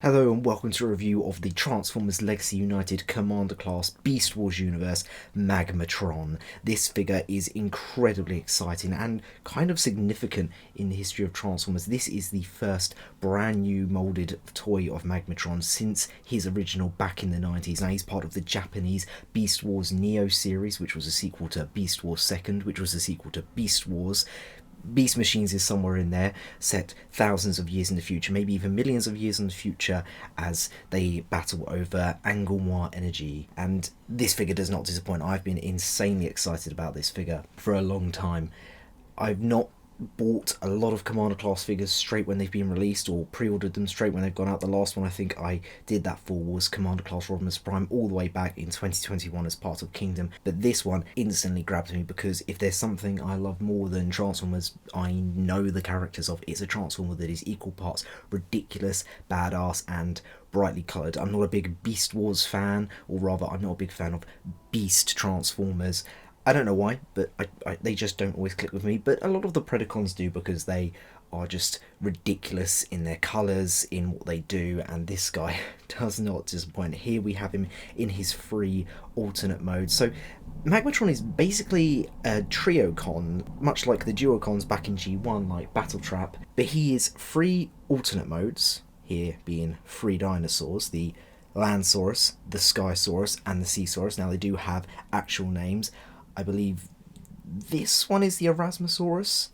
Hello and welcome to a review of the Transformers Legacy United Commander Class Beast Wars Universe Magmatron. This figure is incredibly exciting and kind of significant in the history of Transformers. This is the first brand new moulded toy of Magmatron since his original back in the 90s. Now he's part of the Japanese Beast Wars Neo series, which was a sequel to Beast Wars Second, which was a sequel to Beast Wars. Beast Machines is somewhere in there, set thousands of years in the future, maybe even millions of years in the future, as they battle over Anglemois energy. And this figure does not disappoint. I've been insanely excited about this figure for a long time. I've not bought a lot of Commander class figures straight when they've been released, or pre-ordered them straight when they've gone out. The last one I think I did that for was Commander class Rodimus Prime, all the way back in 2021 as part of Kingdom. But this one instantly grabbed me, because if there's something I love more than Transformers I know the characters of, it's a Transformer that is equal parts ridiculous, badass, and brightly coloured. I'm not a big Beast Wars fan, or rather I'm not a big fan of Beast Transformers. I don't know why, but they just don't always click with me. But a lot of the Predacons do, because they are just ridiculous in their colours, in what they do, and this guy does not disappoint. Here we have him in his free alternate mode. So Magmatron is basically a Triocon, much like the Duocons back in G1, like Battletrap, but he is free alternate modes, here being free dinosaurs, the Landsaurus, the Skysaurus, and the Seasaurus. Now they do have actual names. I believe this one is the Erasmosaurus.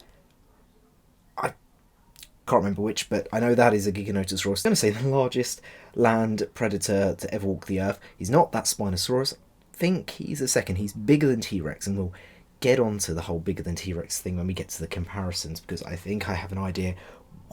I can't remember which, but I know that is a Giganotosaurus. I'm going to say the largest land predator to ever walk the earth. He's not that Spinosaurus. I think he's a second. He's bigger than T-Rex, and we'll get onto the whole bigger than T-Rex thing when we get to the comparisons, because I think I have an idea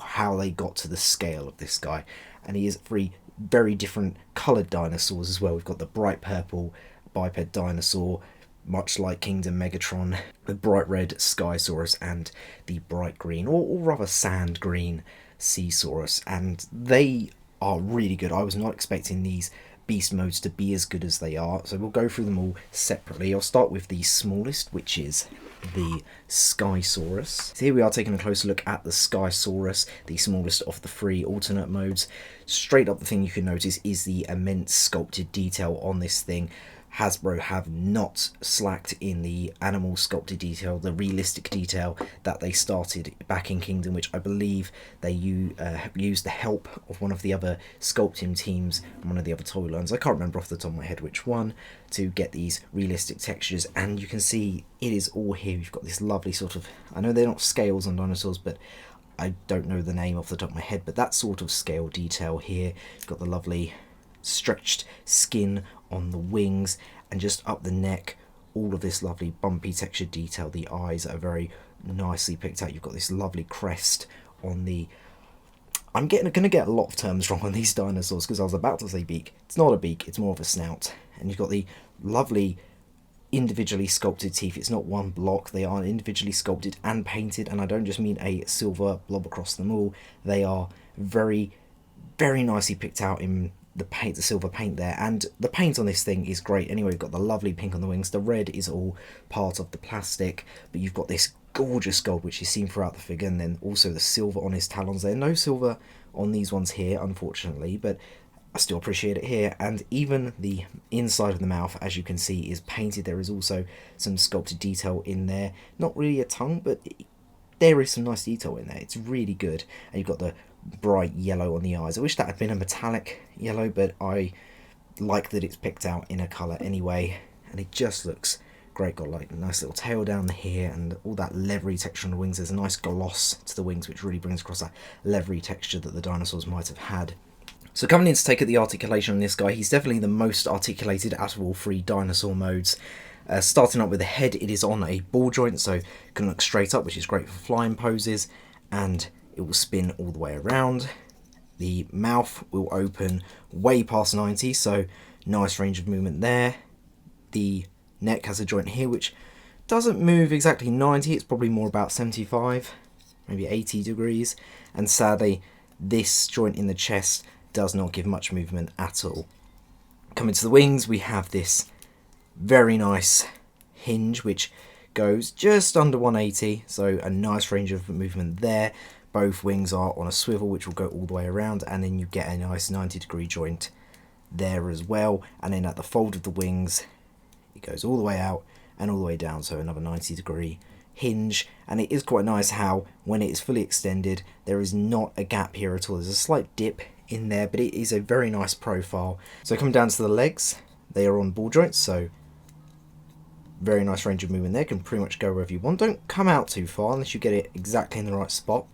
how they got to the scale of this guy. And he is three very different coloured dinosaurs as well. We've got the bright purple biped dinosaur, much like Kingdom Megatron, the bright red Skysaurus, and the bright green, or rather sand green Seasaurus. And they are really good. I was not expecting these beast modes to be as good as they are, so we'll go through them all separately. I'll start with the smallest, which is the Skysaurus. So here we are taking a closer look at the Skysaurus, the smallest of the three alternate modes. Straight up, the thing you can notice is the immense sculpted detail on this thing. Hasbro have not slacked in the animal sculpted detail, the realistic detail that they started back in Kingdom, which I believe they used the help of one of the other sculpting teams and one of the other toy lines. I can't remember off the top of my head which one, to get these realistic textures. And you can see it is all here. You've got this lovely sort of, I know they're not scales on dinosaurs, but I don't know the name off the top of my head, but that sort of scale detail here. You've got the lovely stretched skin on the wings, and just up the neck, all of this lovely bumpy textured detail. The eyes are very nicely picked out. You've got this lovely crest on the... I'm going to get a lot of terms wrong on these dinosaurs, because I was about to say beak. It's not a beak, it's more of a snout. And you've got the lovely individually sculpted teeth. It's not one block, they are individually sculpted and painted, and I don't just mean a silver blob across them all. They are very, very nicely picked out in the paint, the silver paint there, and the paint on this thing is great. Anyway, you've got the lovely pink on the wings. The red is all part of the plastic, but you've got this gorgeous gold which is seen throughout the figure, and then also the silver on his talons there. No silver on these ones here, unfortunately, but I still appreciate it here. And even the inside of the mouth, as you can see, is painted. There is also some sculpted detail in there. Not really a tongue, but there is some nice detail in there. It's really good. And you've got the bright yellow on the eyes. I wish that had been a metallic yellow, but I like that it's picked out in a colour anyway, and it just looks great. Got like a nice little tail down here, and all that leathery texture on the wings. There's a nice gloss to the wings, which really brings across that leathery texture that the dinosaurs might have had. So coming in to take at the articulation on this guy, he's definitely the most articulated out of all three dinosaur modes. Starting up with the head, it is on a ball joint, so it can look straight up, which is great for flying poses, and it will spin all the way around. The mouth will open way past 90, so nice range of movement there. The neck has a joint here which doesn't move exactly 90, it's probably more about 75, maybe 80 degrees. And sadly, this joint in the chest does not give much movement at all. Coming to the wings, we have this very nice hinge which goes just under 180, so a nice range of movement there. Both wings are on a swivel, which will go all the way around, and then you get a nice 90-degree joint there as well. And then at the fold of the wings, it goes all the way out and all the way down, so another 90-degree hinge. And it is quite nice how, when it is fully extended, there is not a gap here at all. There's a slight dip in there, but it is a very nice profile. So coming down to the legs, they are on ball joints, so very nice range of movement there. Can pretty much go wherever you want. Don't come out too far unless you get it exactly in the right spot.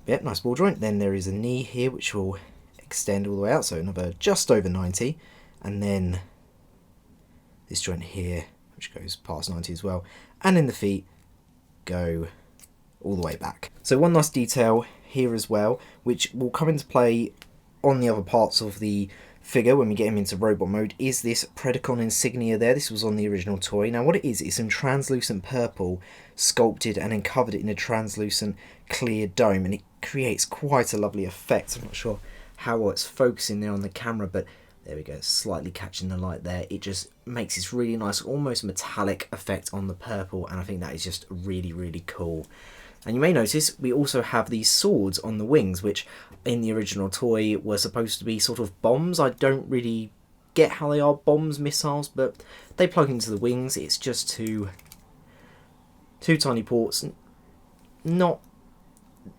Yep, nice ball joint. Then there is a knee here which will extend all the way out, so another just over 90. And then this joint here which goes past 90 as well. And then the feet go all the way back. So one nice detail here as well, which will come into play on the other parts of the figure when we get him into robot mode, is this Predacon insignia there. This was on the original toy. Now what it is some translucent purple sculpted and then covered in a translucent clear dome, and it creates quite a lovely effect. I'm not sure how well it's focusing there on the camera, but there we go, slightly catching the light there. It just makes this really nice, almost metallic effect on the purple, and I think that is just really, really cool. And you may notice we also have these swords on the wings, which in the original toy were supposed to be sort of bombs. I don't really get how they are bombs, missiles, but they plug into the wings. It's just two tiny ports.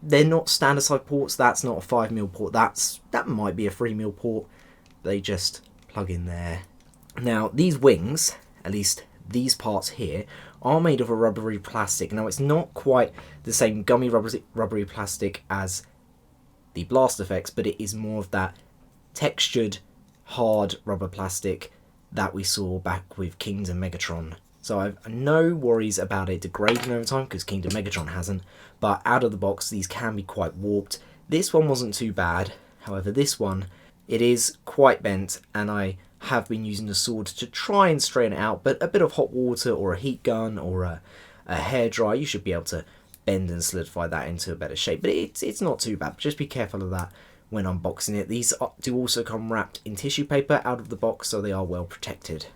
They're not standard size ports. That's not a 5mm port. That might be a 3mm port. They just plug in there. Now these wings, at least these parts here, are made of a rubbery plastic. Now it's not quite the same gummy rubbery plastic as the blast effects, but it is more of that textured hard rubber plastic that we saw back with Kingdom Megatron. So I've no worries about it degrading over time, because Kingdom Megatron hasn't, but out of the box these can be quite warped. This one wasn't too bad, however this one, it is quite bent, and I have been using the sword to try and straighten it out, but a bit of hot water or a heat gun or a hairdryer, you should be able to bend and solidify that into a better shape. But it's not too bad. Just be careful of that when unboxing it. These do also come wrapped in tissue paper out of the box, so they are well protected.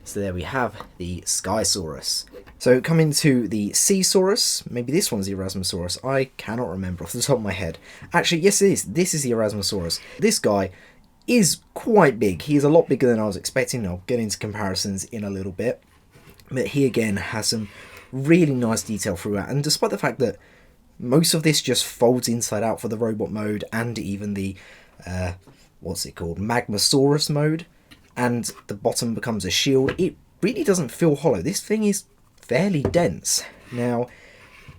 So there we have the Skysaurus. So coming to the Seasaurus, maybe this one's the Erasmosaurus. I cannot remember off the top of my head. Actually, yes it is. This is the Erasmosaurus. This guy is quite big. He is a lot bigger than I was expecting. I'll get into comparisons in a little bit. But he again has some really nice detail throughout. And despite the fact that most of this just folds inside out for the robot mode and even the, what's it called, Magmasaurus mode, and the bottom becomes a shield, it really doesn't feel hollow. This thing is fairly dense. Now,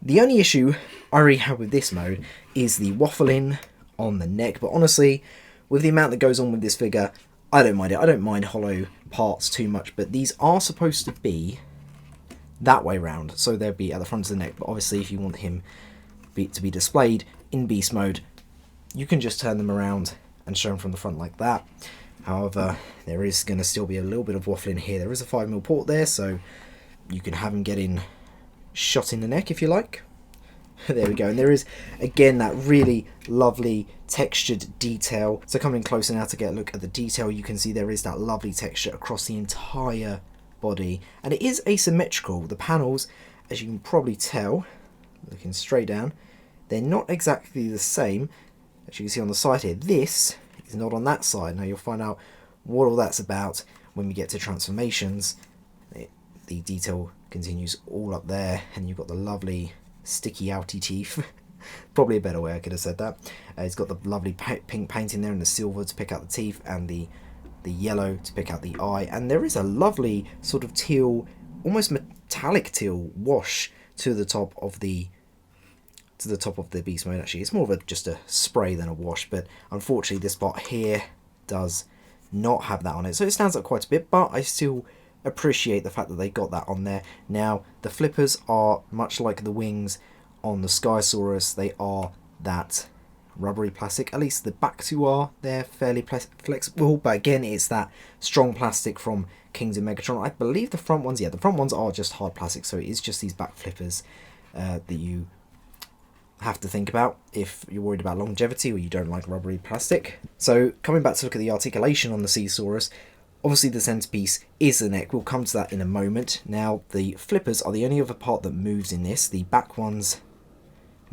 the only issue I really have with this mode is the waffling on the neck. But honestly, with the amount that goes on with this figure, I don't mind it. I don't mind hollow parts too much, but these are supposed to be that way round, so they'll be at the front of the neck. But obviously if you want him to be displayed in beast mode, you can just turn them around and show them from the front like that. However, there is going to still be a little bit of waffling here. There is a 5mm port there, so you can have him getting shot in the neck if you like. There we go. And there is, again, that really lovely textured detail. So coming closer now to get a look at the detail, you can see there is that lovely texture across the entire body. And it is asymmetrical. The panels, as you can probably tell, looking straight down, they're not exactly the same. As you can see on the side here, this is not on that side. Now you'll find out what all that's about when we get to transformations. The detail continues all up there, and you've got the lovely sticky outy teeth. Probably a better way I could have said that. It's got the lovely pink paint in there and the silver to pick out the teeth, and the yellow to pick out the eye. And there is a lovely sort of teal, almost metallic teal wash to the top of the beast mode. Actually, it's more of just a spray than a wash, but unfortunately this part here does not have that on it, so it stands out quite a bit, but I still appreciate the fact that they got that on there. Now the flippers are much like the wings on the Skysaurus. They are that rubbery plastic, at least the back two are. They're fairly flexible, but again it's that strong plastic from Kingdom Megatron. I believe the front ones, yeah, the front ones are just hard plastic, so it is just these back flippers that you have to think about if you're worried about longevity or you don't like rubbery plastic. So coming back to look at the articulation on the Seasaurus, obviously the centerpiece is the neck. We'll come to that in a moment. Now the flippers are the only other part that moves in this. The back ones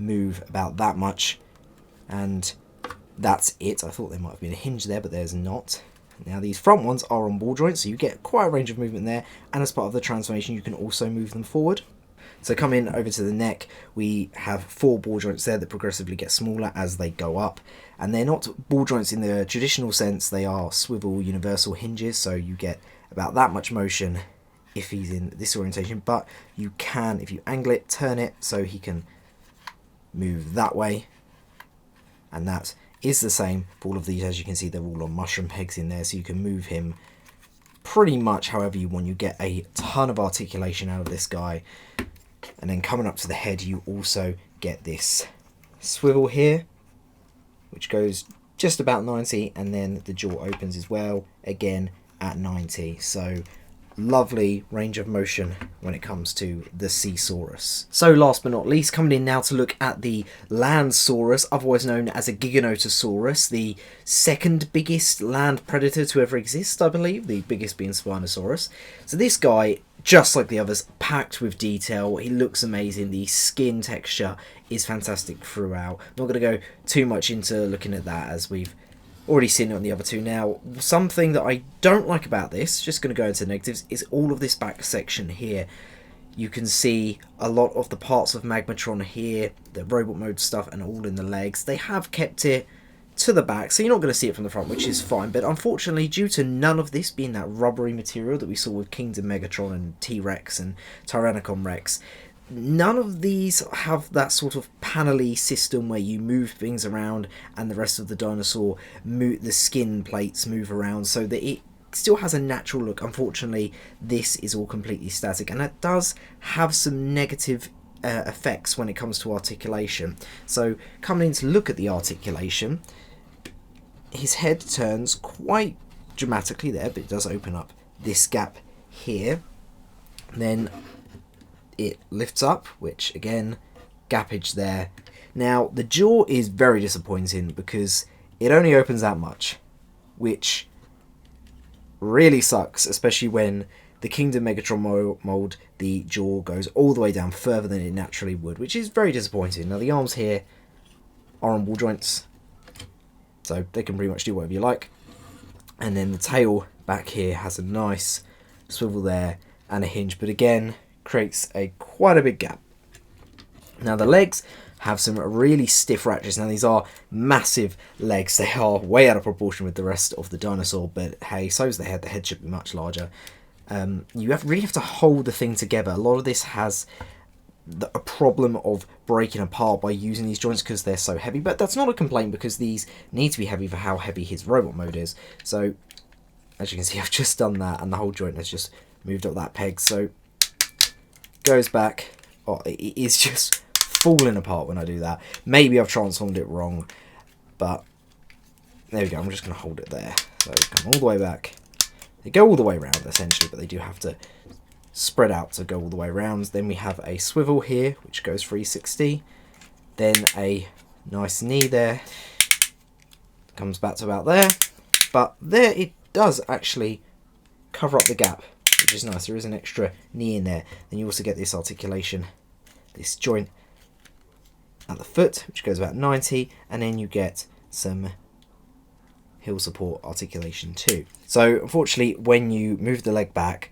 move about that much, and that's it. I thought there might have been a hinge there, but there's not. Now these front ones are on ball joints, so you get quite a range of movement there, and as part of the transformation you can also move them forward. So coming over to the neck, we have 4 ball joints there that progressively get smaller as they go up, and they're not ball joints in the traditional sense, they are swivel universal hinges, so you get about that much motion if he's in this orientation, but you can, if you angle it, turn it so he can move that way, and that is the same for all of these. As you can see, they're all on mushroom pegs in there, so you can move him pretty much however you want. You get a ton of articulation out of this guy. And then coming up to the head, you also get this swivel here, which goes just about 90, and then the jaw opens as well, again at 90. So lovely range of motion when it comes to the Seasaurus. So last but not least, coming in now to look at the Landsaurus, otherwise known as a Giganotosaurus, the second biggest land predator to ever exist, I believe, the biggest being Spinosaurus. So this guy, just like the others, packed with detail. He looks amazing. The skin texture is fantastic throughout. I'm not going to go too much into looking at that, as we've already seen it on the other two. Now, something that I don't like about this, just going to go into the negatives, is all of this back section here. You can see a lot of the parts of Magmatron here, the robot mode stuff, and all in the legs. They have kept it to the back, so you're not going to see it from the front, which is fine. But unfortunately, due to none of this being that rubbery material that we saw with Kingdom Megatron and T-Rex and Tyrannicon Rex, none of these have that sort of panel-y system where you move things around and the rest of the dinosaur, the skin plates move around, so that it still has a natural look. Unfortunately, this is all completely static, and that does have some negative effects when it comes to articulation. So coming in to look at the articulation, his head turns quite dramatically there, but it does open up this gap here. Then it lifts up, which again, gappage there. Now the jaw is very disappointing because it only opens that much, which really sucks, especially when the Kingdom Megatron mold, the jaw goes all the way down further than it naturally would, which is very disappointing. Now the arms here are on ball joints, so they can pretty much do whatever you like. And then the tail back here has a nice swivel there and a hinge, but again creates quite a big gap. Now the legs have some really stiff ratchets. Now these are massive legs, they are way out of proportion with the rest of the dinosaur, but hey, so's the head. The head should be much larger. You really have to hold the thing together. A lot of this has a problem of breaking apart by using these joints because they're so heavy, but that's not a complaint because these need to be heavy for how heavy his robot mode is. So as you can see, I've just done that and the whole joint has just moved up that peg, so goes back. Oh, it is just falling apart when I do that. Maybe I've transformed it wrong, but there we go. I'm just going to hold it there. So come all the way back. They go all the way around essentially, but they do have to spread out to go all the way around. Then we have a swivel here, which goes 360. Then a nice knee there. Comes back to about there. But there it does actually cover up the gap, which is nice. There is an extra knee in there. Then you also get this articulation, this joint at the foot, which goes about 90, and then you get some heel support articulation too. So unfortunately, when you move the leg back,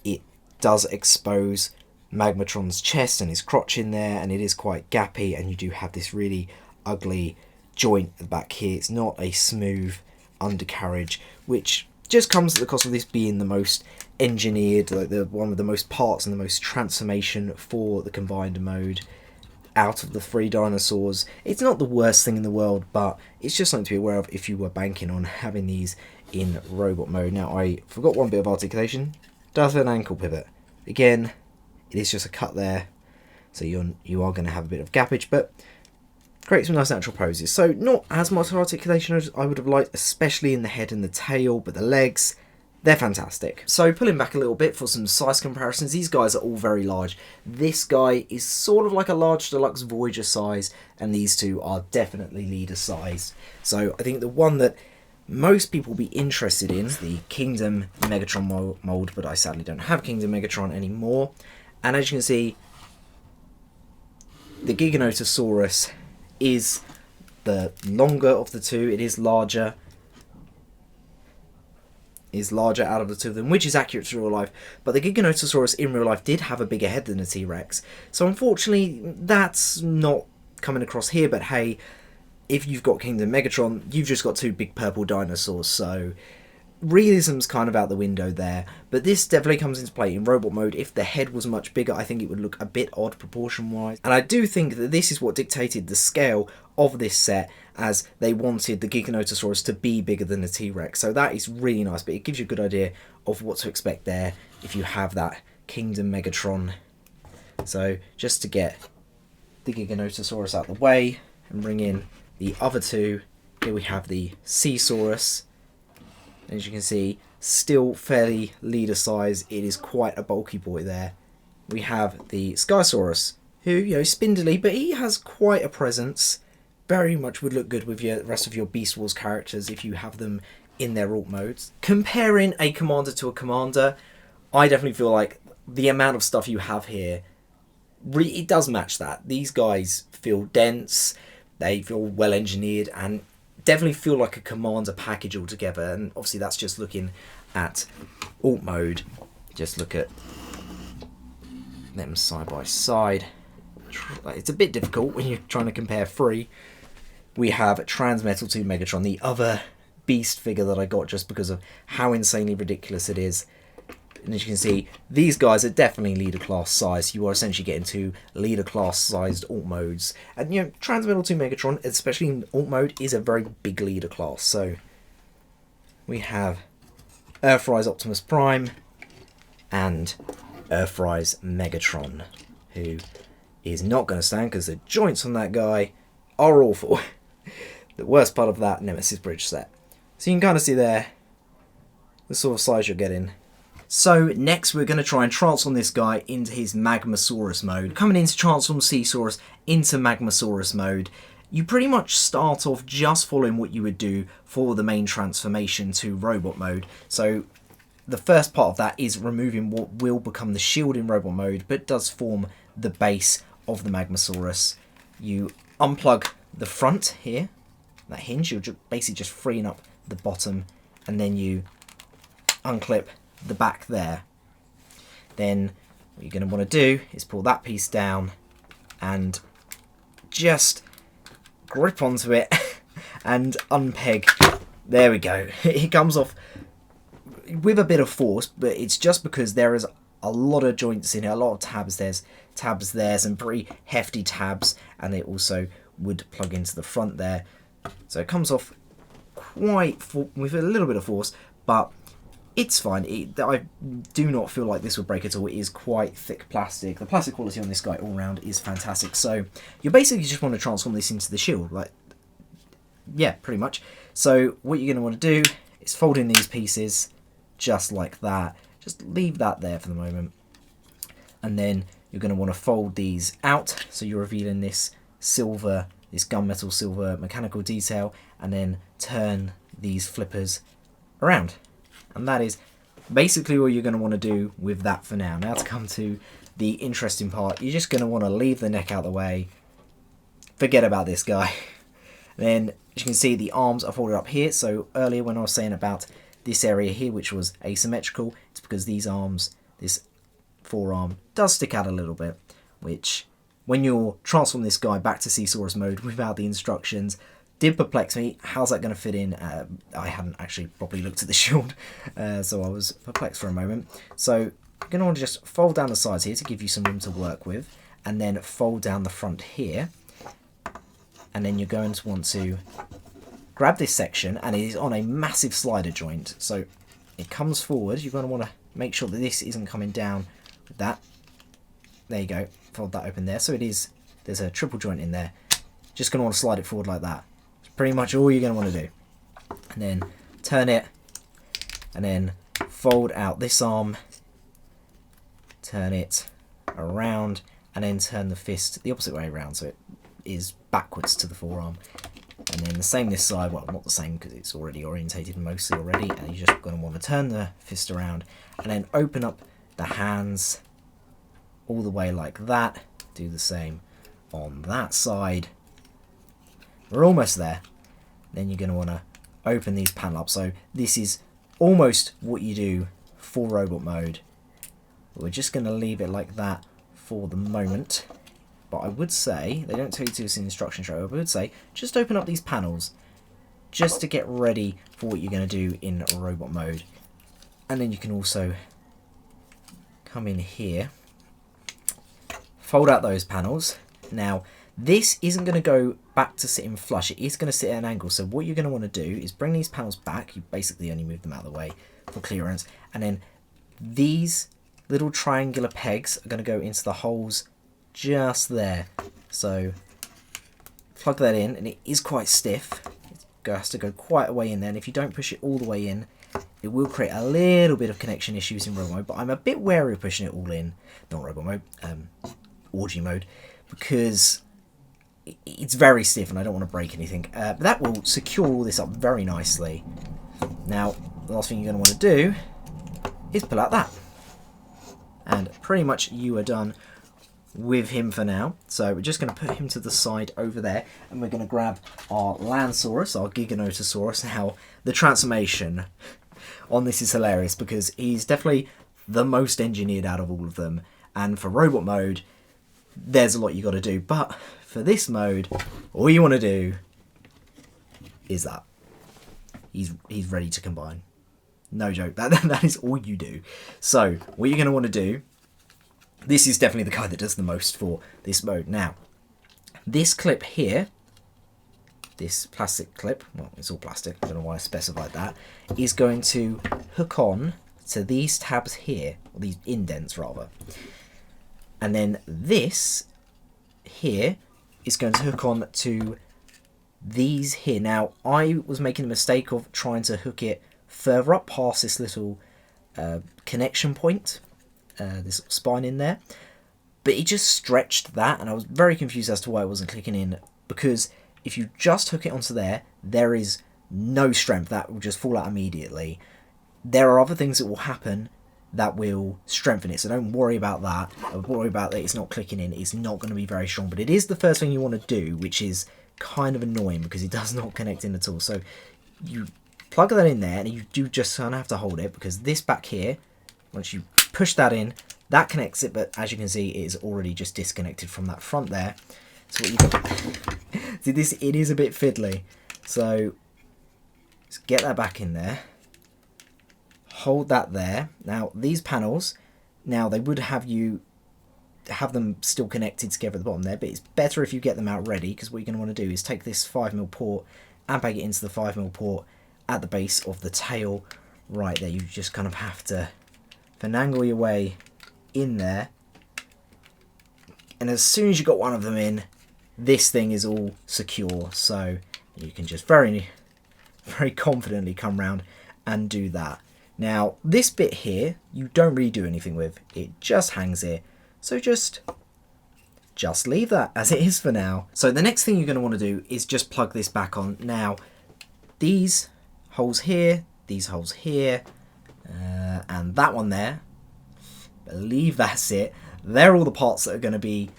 it does expose Magmatron's chest and his crotch in there, and it is quite gappy, and you do have this really ugly joint at the back here. It's not a smooth undercarriage, which just comes at the cost of this being the most engineered, like the one with the most parts and the most transformation for the combined mode out of the 3 dinosaurs. It's not the worst thing in the world, but it's just something to be aware of if you were banking on having these in robot mode. Now I forgot one bit of articulation. Does have an ankle pivot. Again, it is just a cut there, so you are going to have a bit of gappage, but create some nice natural poses. So not as much articulation as I would have liked, especially in the head and the tail, but the legs, they're fantastic. So pulling back a little bit for some size comparisons, these guys are all very large. This guy is sort of like a large deluxe Voyager size, and these two are definitely leader size. So I think the one that most people will be interested in is the Kingdom Megatron mold, but I sadly don't have Kingdom Megatron anymore. And as you can see, the Giganotosaurus is the longer of the two. It is larger. Is larger out of the two of them, which is accurate to real life. But the Giganotosaurus in real life did have a bigger head than the T-Rex. So unfortunately, that's not coming across here. But hey, if you've got Kingdom Megatron, you've just got two big purple dinosaurs. So realism's kind of out the window there. But this definitely comes into play in robot mode. If the head was much bigger, I think it would look a bit odd proportion-wise. And I do think that this is what dictated the scale of this set, as they wanted the Giganotosaurus to be bigger than the T-Rex. So that is really nice, but it gives you a good idea of what to expect there if you have that Kingdom Megatron. So just to get the Giganotosaurus out of the way and bring in the other two, here we have the Caesaurus. As you can see, still fairly leader size. It is quite a bulky boy there. We have the Skysaurus, who, you know, spindly, but he has quite a presence. Very much would look good with the rest of your Beast Wars characters if you have them in their alt modes. Comparing a commander to a commander, I definitely feel like the amount of stuff you have here, it does match that. These guys feel dense, they feel well engineered, and definitely feel like a commander package altogether. And obviously that's just looking at alt mode. Just look at them side by side. It's a bit difficult when you're trying to compare three. We have Transmetal 2 Megatron, the other beast figure that I got just because of how insanely ridiculous it is. And as you can see, these guys are definitely leader class size. You are essentially getting two leader class sized alt modes. And you know, Transmetal 2 Megatron, especially in alt mode, is a very big leader class. So we have Earthrise Optimus Prime and Earthrise Megatron, who is not going to stand because the joints on that guy are awful. The worst part of that Nemesis Bridge set. So you can kind of see there the sort of size you're getting. So next we're going to try and transform this guy into his Magmasaurus mode. Coming in to transform Caesaurus into Magmasaurus mode, you pretty much start off just following what you would do for the main transformation to robot mode. So the first part of that is removing what will become the shield in robot mode, but does form the base of the Magmasaurus. You unplug the front here, that hinge, you're basically just freeing up the bottom, and then you unclip the back there. Then what you're going to want to do is pull that piece down and just grip onto it and unpeg. There we go. It comes off with a bit of force, but it's just because there is a lot of joints in it, a lot of tabs. There's tabs there, some pretty hefty tabs, and it also would plug into the front there. So it comes off quite with a little bit of force, but it's fine. I do not feel like this would break at all. It is quite thick plastic. The plastic quality on this guy all round is fantastic. So you basically just want to transform this into the shield, like, yeah, pretty much. So what you're going to want to do is fold in these pieces just like that. Just leave that there for the moment, and then you're going to want to fold these out, so you're revealing this silver, this gunmetal silver mechanical detail, and then turn these flippers around. And that is basically what you're going to want to do with that for now. Now to come to the interesting part, you're just going to want to leave the neck out of the way, forget about this guy. Then as you can see, the arms are folded up here. So earlier when I was saying about this area here, which was asymmetrical, it's because these arms, this forearm, does stick out a little bit, which when you're transforming this guy back to Caesaurus mode without the instructions did perplex me. How's that going to fit in? I hadn't actually properly looked at the shield, so I was perplexed for a moment. So you're going to want to just fold down the sides here to give you some room to work with, and then fold down the front here, and then you're going to want to grab this section, and it is on a massive slider joint, so it comes forward. You're going to want to make sure that this isn't coming down with that. There you go, fold that open there. So it is, there's a triple joint in there. Just going to want to slide it forward like that. It's pretty much all you're going to want to do. And then turn it, and then fold out this arm, turn it around, and then turn the fist the opposite way around, so it is backwards to the forearm. And then the same this side, well, not the same because it's already orientated mostly already, and you're just going to want to turn the fist around and then open up the hands all the way like that. Do the same on that side. We're almost there. Then you're going to want to open these panel up. So this is almost what you do for robot mode. We're just going to leave it like that for the moment. But I would say, they don't tell you to do this in the instruction show, I would say just open up these panels just to get ready for what you're going to do in robot mode. And then you can also come in here, fold out those panels. Now this isn't going to go back to sitting flush, it is going to sit at an angle. So what you're going to want to do is bring these panels back. You basically only move them out of the way for clearance, and then these little triangular pegs are going to go into the holes just there. So plug that in, and it is quite stiff. It has to go quite a way in there, and if you don't push it all the way in, it will create a little bit of connection issues in robot mode. But I'm a bit wary of pushing it all in, not robot mode, orgy mode, because it's very stiff and I don't want to break anything. But that will secure all this up very nicely. Now the last thing you're going to want to do is pull out that, and pretty much you are done with him for now. So we're just going to put him to the side over there, and we're going to grab our Lansaurus, our Giganotosaurus. Now the transformation on this is hilarious because he's definitely the most engineered out of all of them, and for robot mode there's a lot you got to do, but for this mode all you want to do is that he's ready to combine. No joke, that is all you do. So what you're going to want to do, this is definitely the guy that does the most for this mode. Now this clip here, this plastic clip, well it's all plastic, I don't know why I specified that, is going to hook on to these tabs here, or these indents rather. And then this here is going to hook on to these here. Now I was making the mistake of trying to hook it further up past this little connection point, this spine in there, but it just stretched that, and I was very confused as to why it wasn't clicking in, because if you just hook it onto there, there is no strength, that will just fall out immediately. There are other things that will happen that will strengthen it, so don't worry about that. Don't worry about that it's not clicking in, it's not going to be very strong, but it is the first thing you want to do, which is kind of annoying because it does not connect in at all. So you plug that in there, and you do just kind of have to hold it, because this back here, once you push that in, that connects it, but as you can see it is already just disconnected from that front there. So what you got see, this, it is a bit fiddly, so just get that back in there, hold that there. Now these panels, now they would have them still connected together at the bottom there, but it's better if you get them out ready, because what you're going to want to do is take this 5mm port and bag it into the 5mm port at the base of the tail right there. You just kind of have to finagle your way in there, and as soon as you got one of them in, this thing is all secure, so you can just very confidently come round and do that. Now this bit here you don't really do anything with, it just hangs here, so just leave that as it is for now. So the next thing you're going to want to do is just plug this back on. Now these holes here, these holes here, and that one there, I believe that's it. They're all the parts that are going to be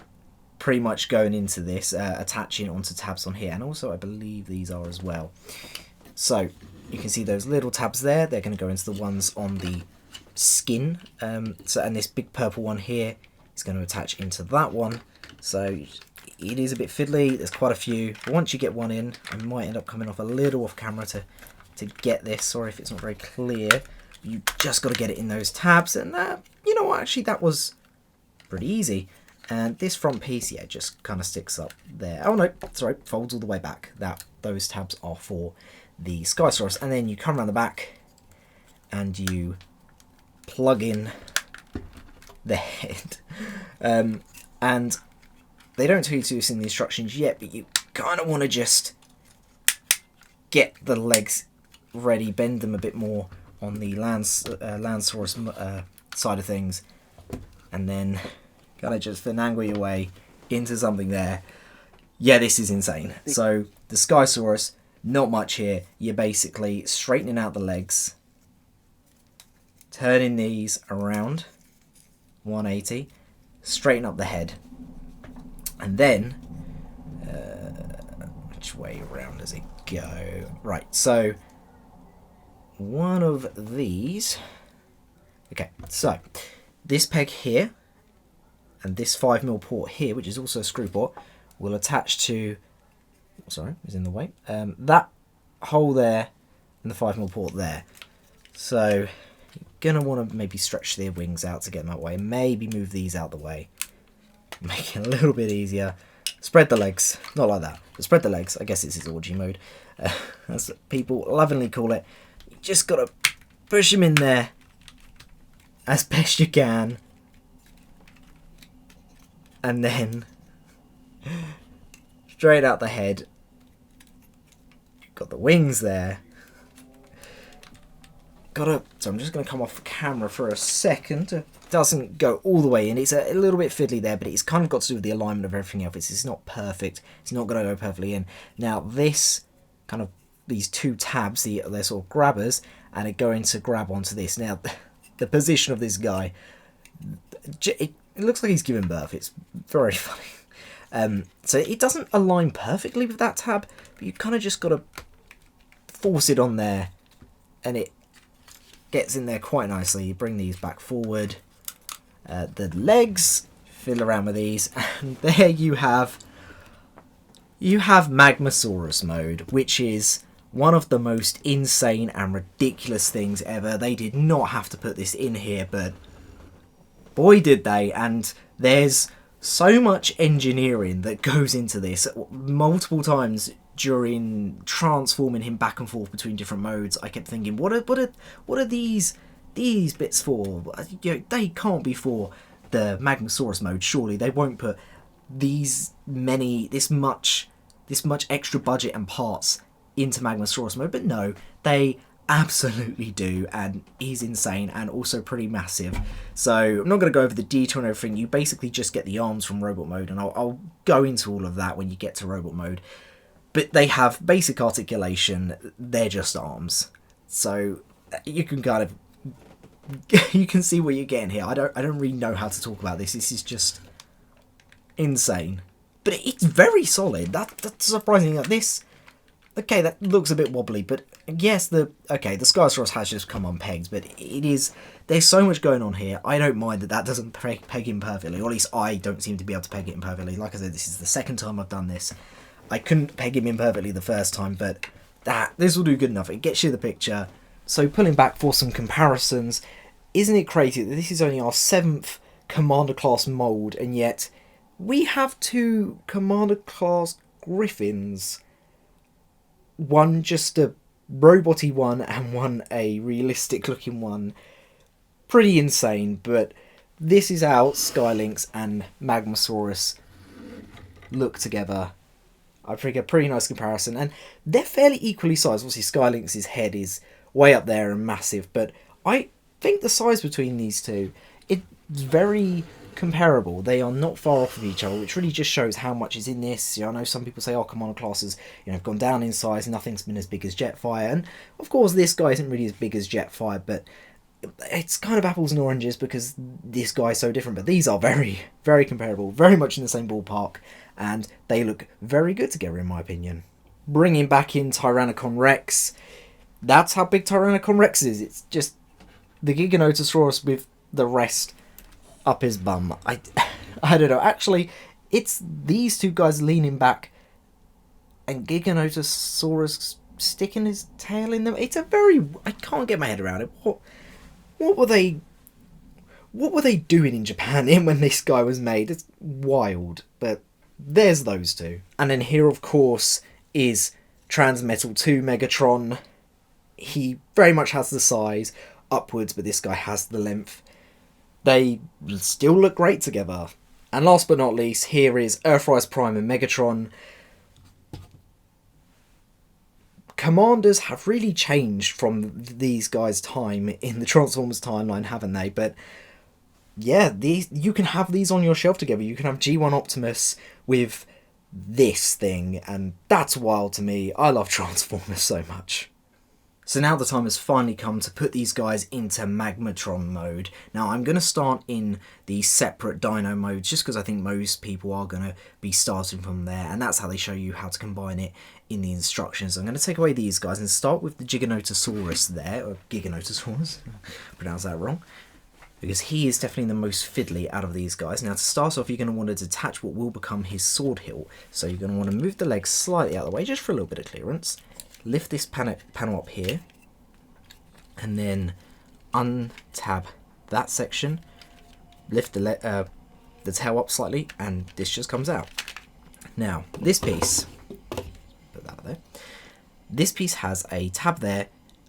pretty much going into this, attaching onto tabs on here, and also I believe these are as well. So you can see those little tabs there, they're going to go into the ones on the skin, and this big purple one here is going to attach into that one. So it is a bit fiddly, there's quite a few, but once you get one in, I might end up coming off a little off camera to get this, sorry if it's not very clear. You just got to get it in those tabs, and you know what, actually that was pretty easy. And this front piece, yeah, just kind of sticks up there. Oh no, sorry, folds all the way back. Those tabs are for the Skysaurus. And then you come around the back and you plug in the head. And they don't tell you to do this in the instructions yet, but you kind of want to just get the legs ready, bend them a bit more on the Lansaurus side of things, and then kind of just finagle your way into something there. Yeah, this is insane. So the Skysaurus, not much here. You're basically straightening out the legs, turning these around 180, straighten up the head, And then, which way around does it go? Right, so one of these. Okay, so this peg here and this 5mm port here, which is also a screw port, will attach to. Sorry, is in the way. That hole there and the 5mm port there. So you're gonna want to maybe stretch their wings out to get them out of the way. Maybe move these out the way. Make it a little bit easier. Spread the legs. Not like that, but spread the legs. I guess this is orgy mode. That's what people lovingly call it. You just got to push them in there as best you can. And then straight out the head. Got the wings there. So I'm just going to come off camera for a second. It doesn't go all the way in. It's a little bit fiddly there, but it's kind of got to do with the alignment of everything else. It's not perfect. It's not going to go perfectly in. Now this kind of, these two tabs, they're sort of grabbers, and it's going to grab onto this. Now the position of this guy, it looks like he's giving birth. It's very funny. So it doesn't align perfectly with that tab, but you kind of just got to force it on there, and it gets in there quite nicely. You bring these back forward. The legs, fiddle around with these, and there you have Magmasaurus mode, which is one of the most insane and ridiculous things ever. They did not have to put this in here, but boy did they. And there's so much engineering that goes into this. Multiple times during transforming him back and forth between different modes, I kept thinking, what are these bits for? You know, they can't be for the Magmasaurus mode. Surely they won't put this much extra budget and parts into Magmasaurus mode. But no, they absolutely do, and he's insane and also pretty massive. So I'm not going to go over the detail and everything. You basically just get the arms from robot mode, and I'll go into all of that when you get to robot mode. But they have basic articulation. They're just arms, so you can kind of you can see what you're getting here. I don't really know how to talk about this. This is just insane, but it's very solid. That's surprising. That this, okay, that looks a bit wobbly, but yes, the Skysaurus has just come on pegs, but there's so much going on here. I don't mind that doesn't peg in perfectly, or at least I don't seem to be able to peg it in perfectly. Like I said, this is the second time I've done this. I couldn't peg him in perfectly the first time, but this will do good enough. It gets you the picture. So pulling back for some comparisons, isn't it crazy that this is only our 7th Commander class mould, and yet we have 2 Commander class Griffins. One just a robot-y one, and one a realistic looking one. Pretty insane, but this is how Skylynx and Magmasaurus look together. I think a pretty nice comparison, and they're fairly equally sized. Obviously Skylynx's head is way up there and massive, but I think the size between these two, it's very comparable. They are not far off of each other, which really just shows how much is in this. You know, I know some people say, oh, Commander classes, have gone down in size, nothing's been as big as Jetfire, and of course this guy isn't really as big as Jetfire, but it's kind of apples and oranges because this guy's so different. But these are very, very comparable, very much in the same ballpark, and they look very good together in my opinion. Bringing back in Tyrannicon Rex, that's how big Tyrannicon Rex is. It's just the Giganotosaurus with the rest up his bum. I don't know. Actually, it's these two guys leaning back and Giganotosaurus sticking his tail in them. It's a very... I can't get my head around it. What were they doing in Japan when this guy was made? It's wild. But there's those two. And then here, of course, is Transmetal 2 Megatron. He very much has the size upwards, but this guy has the length. They still look great together. And last but not least, here is Earthrise Prime and Megatron. Commanders have really changed from these guys' time in the Transformers timeline, haven't they? But yeah, you can have these on your shelf together. You can have G1 Optimus with this thing, and that's wild to me. I love Transformers so much. So now the time has finally come to put these guys into Magmatron mode. Now I'm going to start in the separate dino modes just because I think most people are going to be starting from there, and that's how they show you how to combine it in the instructions. I'm going to take away these guys and start with the Giganotosaurus there, or Giganotosaurus, pronounce that wrong, because he is definitely the most fiddly out of these guys. Now to start off, you're going to want to detach what will become his sword hilt. So you're going to want to move the legs slightly out of the way just for a little bit of clearance. Lift this panel up here, and then untab that section. Lift the tail up slightly, and this just comes out. Now, this piece, put that there. This piece has a tab there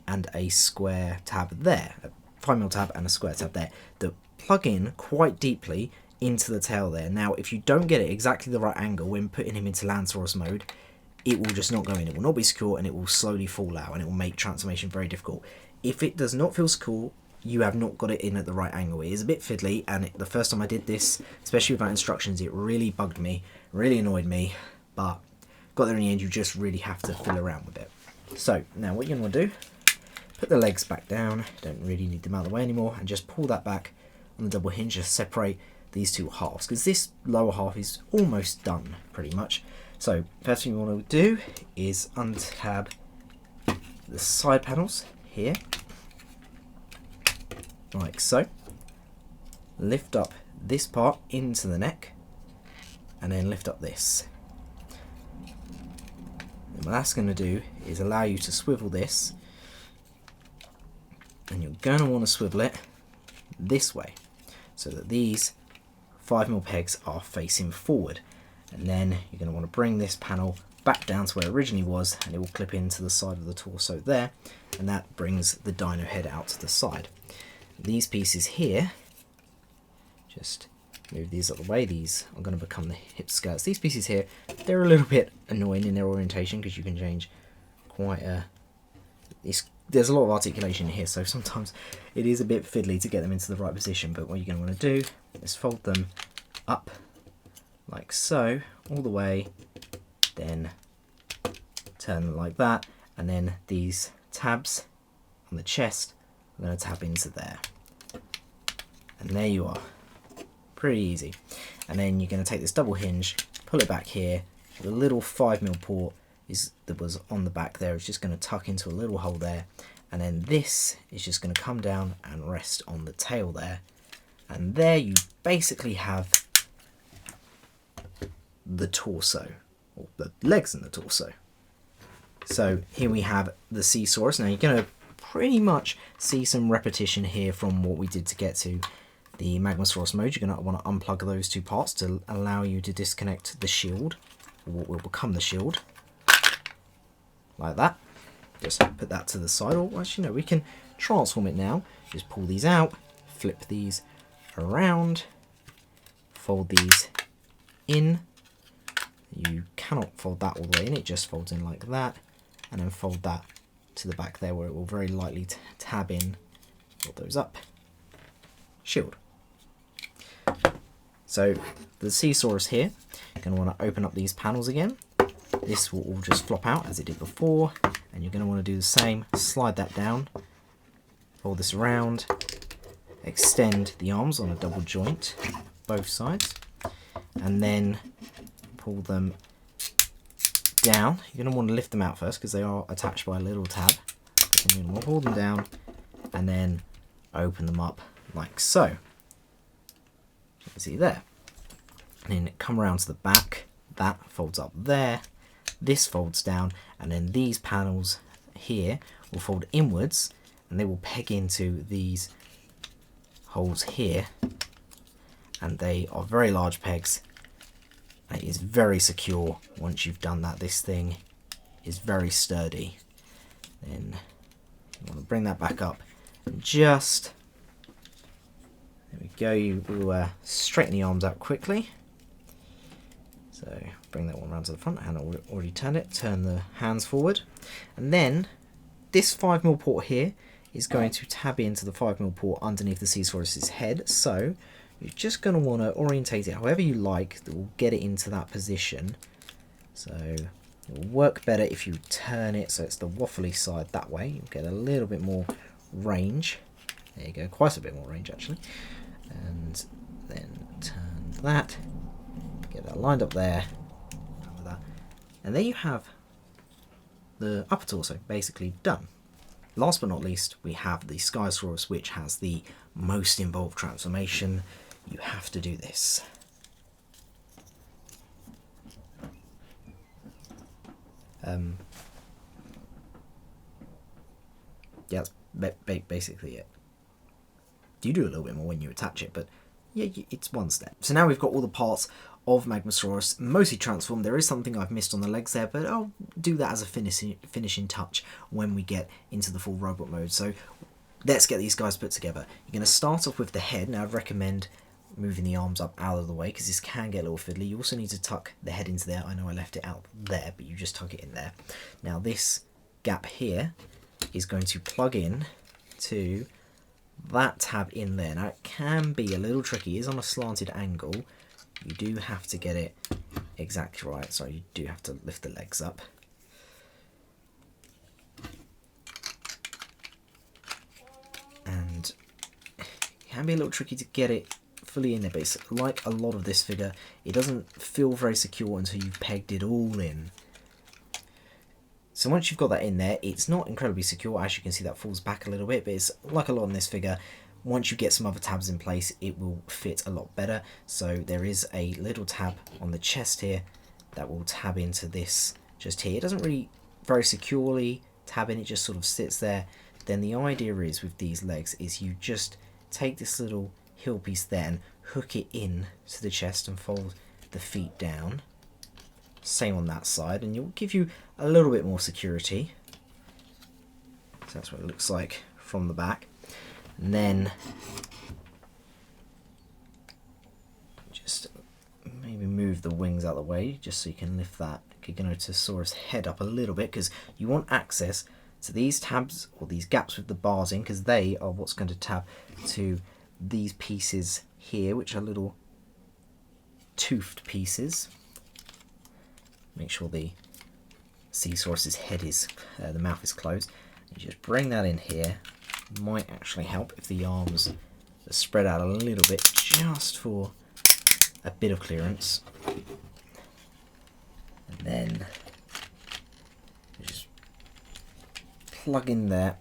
and a square tab there, a 5mm tab and a square tab there, that plug in quite deeply into the tail there. Now, if you don't get it exactly the right angle when putting him into Lanceros mode, it will just not go in. It will not be secure, and it will slowly fall out, and it will make transformation very difficult. If it does not feel secure, you have not got it in at the right angle. It is a bit fiddly, and the first time I did this, especially without instructions, it really bugged me, really annoyed me, but got there in the end. You just really have to fiddle around with it. So now what you're going to want to do, put the legs back down, don't really need them out of the way anymore, and just pull that back on the double hinge to separate these two halves, because this lower half is almost done pretty much. So first thing you want to do is untab the side panels here, like so. Lift up this part into the neck, and then lift up this. And what that's going to do is allow you to swivel this, and you're going to want to swivel it this way, so that these 5mm pegs are facing forward. And then you're going to want to bring this panel back down to where it originally was, and it will clip into the side of the torso there, and that brings the dino head out to the side. These pieces here, just move these out of the way, these are going to become the hip skirts. These pieces here, they're a little bit annoying in their orientation because you can change quite a... There's a lot of articulation here, so sometimes it is a bit fiddly to get them into the right position, but what you're going to want to do is fold them up like so, all the way, then turn them like that, and then these tabs on the chest are going to tab into there. And there you are. Pretty easy. And then you're going to take this double hinge, pull it back here, the little 5mm port that was on the back there is just going to tuck into a little hole there, and then this is just going to come down and rest on the tail there. And there you basically have the torso, or the legs and the torso. So here we have the Caesaurus. Now you're going to pretty much see some repetition here from what we did to get to the Magmasaurus mode. You're going to want to unplug those two parts to allow you to disconnect the shield, or what will become the shield, like that. Just put that to the side, or actually no, we can transform it now. Just pull these out, flip these around, fold these in. You cannot fold that all the way in, it just folds in like that, and then fold that to the back there where it will very lightly tab in. Fold those up. Shield. So the Caesaurus here, you're going to want to open up these panels again. This will all just flop out as it did before, and you're going to want to do the same. Slide that down, fold this around, extend the arms on a double joint, both sides, and then pull them down. You're going to want to lift them out first because they are attached by a little tab. And you're going to pull them down and then open them up like so. You can see there. And then come around to the back. That folds up there. This folds down, and then these panels here will fold inwards, and they will peg into these holes here. And they are very large pegs. It is very secure once you've done that. This thing is very sturdy. Then you want to bring that back up and just, there we go, you will straighten the arms out quickly. So bring that one around to the front, and I already turned it, turn the hands forward, and then this 5mm port here is going to tab into the 5mm port underneath the Caesaurus's head, so you're just going to want to orientate it however you like that will get it into that position. So It will work better if you turn it so it's the waffly side that way. You'll get a little bit more range. There you go, quite a bit more range actually. And then turn that, get that lined up there, and there you have the upper torso basically done. Last but not least, we have the Skysaurus, which has the most involved transformation. You have to do this. Yeah, that's basically it. You do a little bit more when you attach it, but yeah, it's one step. So now we've got all the parts of Magmasaurus mostly transformed. There is something I've missed on the legs there, but I'll do that as a finishing touch when we get into the full robot mode. So let's get these guys put together. You're going to start off with the head. Now I'd recommend moving the arms up out of the way because this can get a little fiddly. You also need to tuck the head into there. I know I left it out there, but you just tuck it in there. Now this gap here is going to plug in to that tab in there. Now it can be a little tricky. It is on a slanted angle. You do have to get it exactly right, so you do have to lift the legs up. And it can be a little tricky to get it fully in there, but it's like a lot of this figure, it doesn't feel very secure until you've pegged it all in. So once you've got that in there, it's not incredibly secure. As you can see, that falls back a little bit, but it's like a lot in this figure. Once you get some other tabs in place, it will fit a lot better. So there is a little tab on the chest here that will tab into this just here. It doesn't really very securely tab in, it just sort of sits there. Then the idea is with these legs is you just take this little heel piece there and hook it in to the chest and fold the feet down. Same on that side, and you'll give you a little bit more security. So that's what it looks like from the back. And then just maybe move the wings out of the way just so you can lift that Giganotosaurus head up a little bit, because you want access to these tabs or these gaps with the bars in, because they are what's going to tab to these pieces here, which are little toothed pieces. Make sure the Caesaurus's head is, the mouth is closed. You just bring that in here. Might actually help if the arms are spread out a little bit, just for a bit of clearance. And then just plug in there.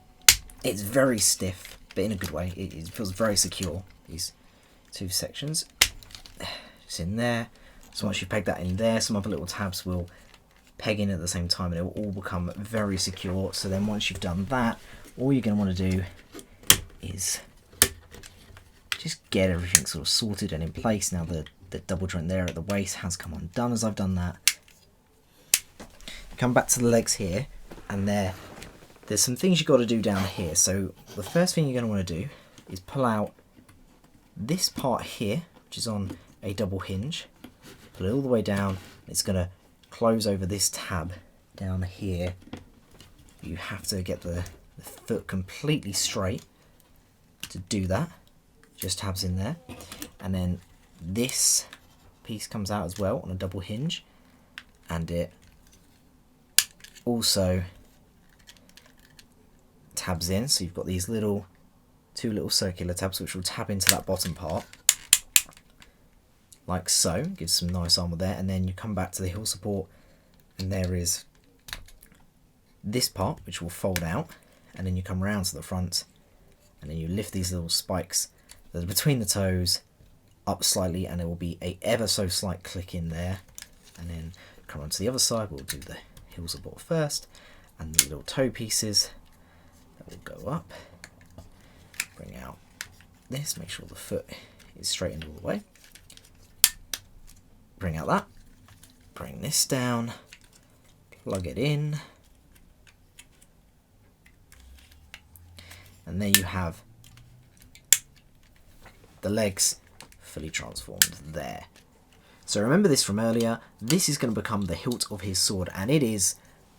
It's very stiff, but in a good way. It feels very secure, these two sections. Just in there. So once you peg that in there, some other little tabs will peg in at the same time and it will all become very secure. So then once you've done that, all you're going to want to do is just get everything sort of sorted and in place. Now the double joint there at the waist has come undone as I've done that. Come back to the legs here, and there's some things you've got to do down here. So the first thing you're going to want to do is pull out this part here, which is on a double hinge. Pull it all the way down. It's going to close over this tab down here. You have to get the foot completely straight to do that. Just tabs in there. And then this piece comes out as well on a double hinge, and it also tabs in. So you've got these two little circular tabs which will tab into that bottom part, like so. Gives some nice armour there. And then you come back to the heel support, and there is this part which will fold out, and then you come around to the front, and then you lift these little spikes that are between the toes up slightly, and there will be a ever so slight click in there. And then come on to the other side. We'll do the heel support first, and the little toe pieces that will go up. Bring out this, make sure the foot is straightened all the way. Bring out that, bring this down, plug it in, and there you have the legs fully transformed there. So remember this from earlier, this is going to become the hilt of his sword, and it is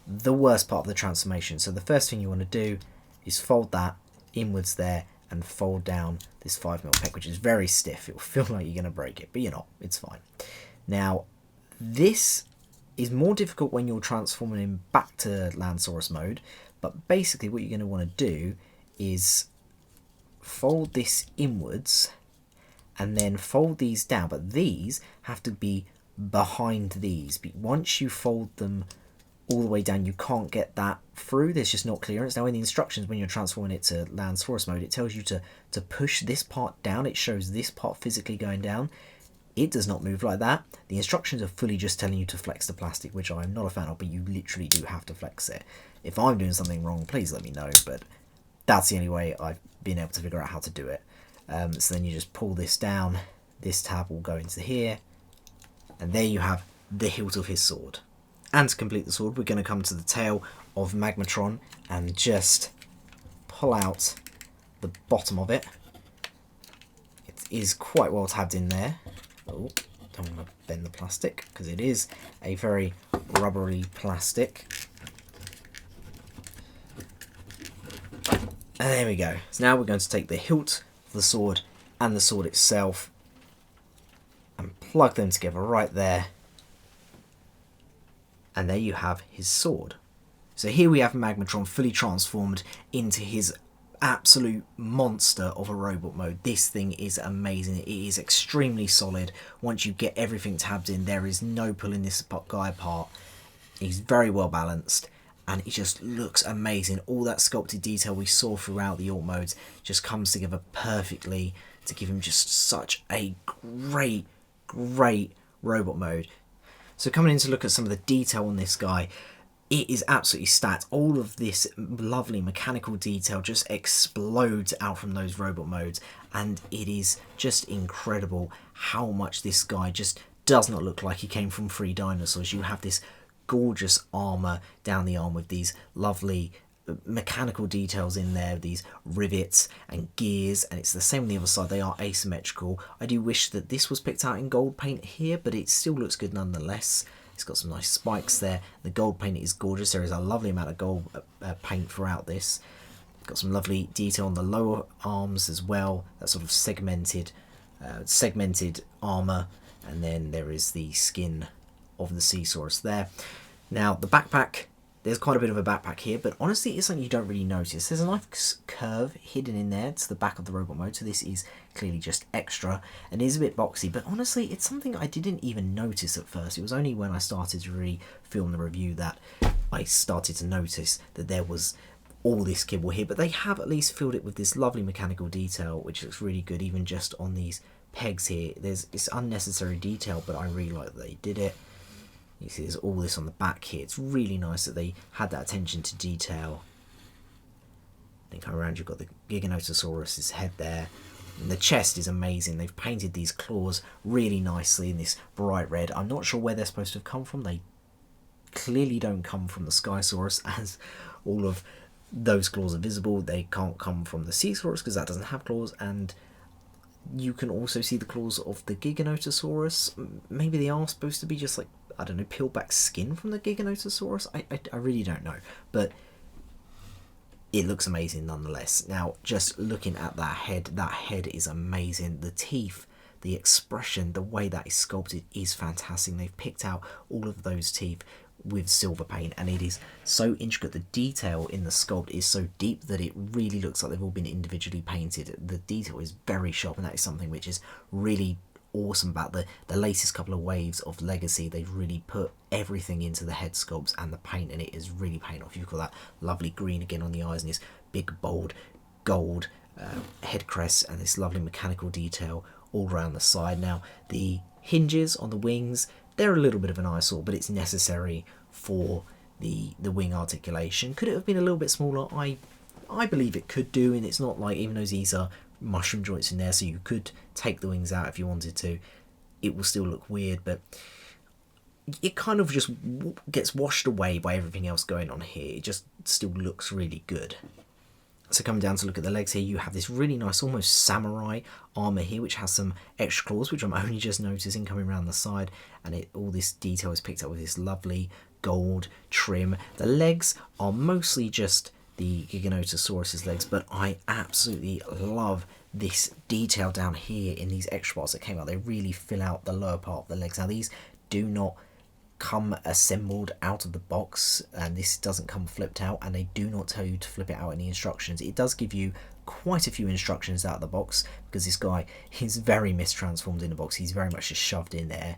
the worst part of the transformation. So the first thing you want to do is fold that inwards there and fold down this 5mm peg, which is very stiff. It will feel like you're going to break it, but you're not, it's fine. Now, this is more difficult when you're transforming him back to Lansaurus mode, but basically what you're going to want to do is fold this inwards and then fold these down, but these have to be behind these. Once you fold them all the way down, you can't get that through. There's just not clearance. Now in the instructions, when you're transforming it to Lansaurus mode, it tells you to push this part down. It shows this part physically going down. It does not move like that. The instructions are fully just telling you to flex the plastic, which I'm not a fan of, but you literally do have to flex it. If I'm doing something wrong, please let me know, but that's the only way I've been able to figure out how to do it. So then you just pull this down, this tab will go into here, and there you have the hilt of his sword. And to complete the sword, we're going to come to the tail of Magmatron and just pull out the bottom of it. It is quite well tabbed in there. Oh, don't want to bend the plastic because it is a very rubbery plastic. And there we go. So now we're going to take the hilt of the sword and the sword itself and plug them together right there. And there you have his sword. So here we have Magmatron fully transformed into his absolute monster of a robot mode. This thing is amazing. It is extremely solid. Once you get everything tabbed in, there is no pulling this guy apart. He's very well balanced and it just looks amazing. All that sculpted detail we saw throughout the alt modes just comes together perfectly to give him just such a great robot mode. So coming in to look at some of the detail on this guy, it is absolutely stacked. All of this lovely mechanical detail just explodes out from those robot modes, and it is just incredible how much this guy just does not look like he came from 3 dinosaurs. You have this gorgeous armor down the arm with these lovely mechanical details in there, these rivets and gears, and it's the same on the other side. They are asymmetrical. I do wish that this was picked out in gold paint here, but it still looks good nonetheless. It's got some nice spikes there. The gold paint is gorgeous. There is a lovely amount of gold paint throughout this. Got some lovely detail on the lower arms as well, that sort of segmented armor, and then there is the skin of the Caesaurus there. Now the backpack, there's quite a bit of a backpack here, but honestly it's something you don't really notice. There's a nice curve hidden in there to the back of the robot mode, so this is clearly just extra and is a bit boxy, but honestly it's something I didn't even notice at first. It was only when I started to really film the review that I started to notice that there was all this kibble here, but they have at least filled it with this lovely mechanical detail, which looks really good. Even just on these pegs here, there's this unnecessary detail, but I really like that they did it. You see there's all this on the back here. It's really nice that they had that attention to detail. Then come around, you've got the Giganotosaurus's head there. And the chest is amazing. They've painted these claws really nicely in this bright red. I'm not sure where they're supposed to have come from. They clearly don't come from the Skysaurus, as all of those claws are visible. They can't come from the Caesaurus because that doesn't have claws, and you can also see the claws of the Giganotosaurus. Maybe they are supposed to be just like, I don't know, peeled back skin from the Giganotosaurus. I really don't know, but it looks amazing nonetheless. Now, just looking at that head is amazing. The teeth, the expression, the way that is sculpted is fantastic. They've picked out all of those teeth with silver paint, and it is so intricate. The detail in the sculpt is so deep that it really looks like they've all been individually painted. The detail is very sharp, and that is something which is really awesome about the latest couple of waves of Legacy. They've really put everything into the head sculpts and the paint, and it is really paying off. You've got that lovely green again on the eyes and this big bold gold head crest, and this lovely mechanical detail all around the side. Now the hinges on the wings, they're a little bit of an eyesore, but it's necessary for the wing articulation. Could it have been a little bit smaller? I believe it could do, and it's not like, even though these are mushroom joints in there, so you could take the wings out if you wanted to, it will still look weird, but it kind of just gets washed away by everything else going on here. It just still looks really good. So coming down to look at the legs here, you have this really nice almost samurai armour here, which has some extra claws, which I'm only just noticing coming around the side, and all this detail is picked up with this lovely gold trim. The legs are mostly just the Giganotosaurus's legs, but I absolutely love this detail down here in these extra parts that came out. They really fill out the lower part of the legs. Now these do not come assembled out of the box, and this doesn't come flipped out, and they do not tell you to flip it out in the instructions. It does give you quite a few instructions out of the box, because this guy is very mistransformed in the box. He's very much just shoved in there,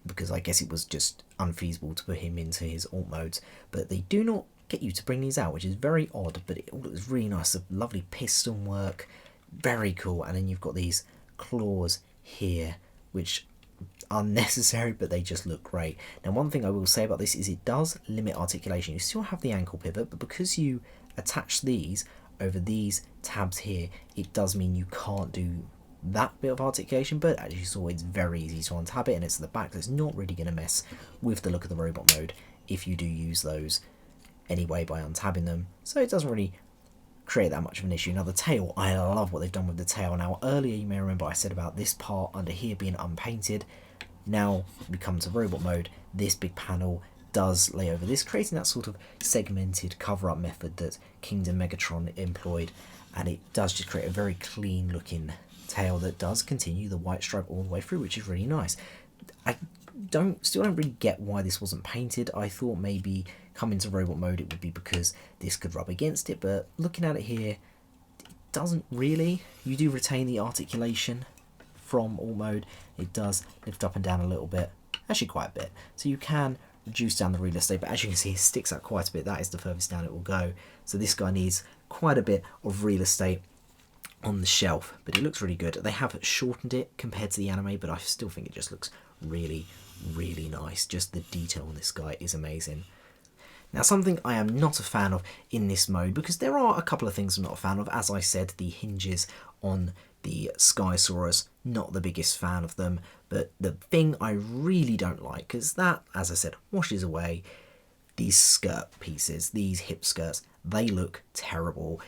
because I guess it was just unfeasible to put him into his alt modes. But they do not get you to bring these out, which is very odd, but it all looks really nice. The lovely piston work, very cool. And then you've got these claws here, which are necessary, but they just look great. Now, one thing I will say about this is it does limit articulation. You still have the ankle pivot, but because you attach these over these tabs here, it does mean you can't do that bit of articulation. But as you saw, it's very easy to untap it, and it's at the back, so it's not really going to mess with the look of the robot mode if you do use those anyway by untabbing them, so it doesn't really create that much of an issue. Now the tail, I love what they've done with the tail. Now earlier you may remember I said about this part under here being unpainted. Now we come to robot mode, this big panel does lay over this, creating that sort of segmented cover-up method that Kingdom Megatron employed, and it does just create a very clean looking tail that does continue the white stripe all the way through, which is really nice. I still don't really get why this wasn't painted. I thought maybe coming to robot mode it would be because this could rub against it, but looking at it here, it doesn't really. You do retain the articulation from alt mode. It does lift up and down a little bit, actually quite a bit, so you can reduce down the real estate, but as you can see it sticks out quite a bit. That is the furthest down it will go, so this guy needs quite a bit of real estate on the shelf, but it looks really good. They have shortened it compared to the anime, but I still think it just looks really nice. Just the detail on this guy is amazing. Now, something I am not a fan of in this mode, because there are a couple of things I'm not a fan of. As I said, the hinges on the Skysaurus, not the biggest fan of them, but the thing I really don't like, because that, as I said, washes away, these skirt pieces, these hip skirts, they look terrible.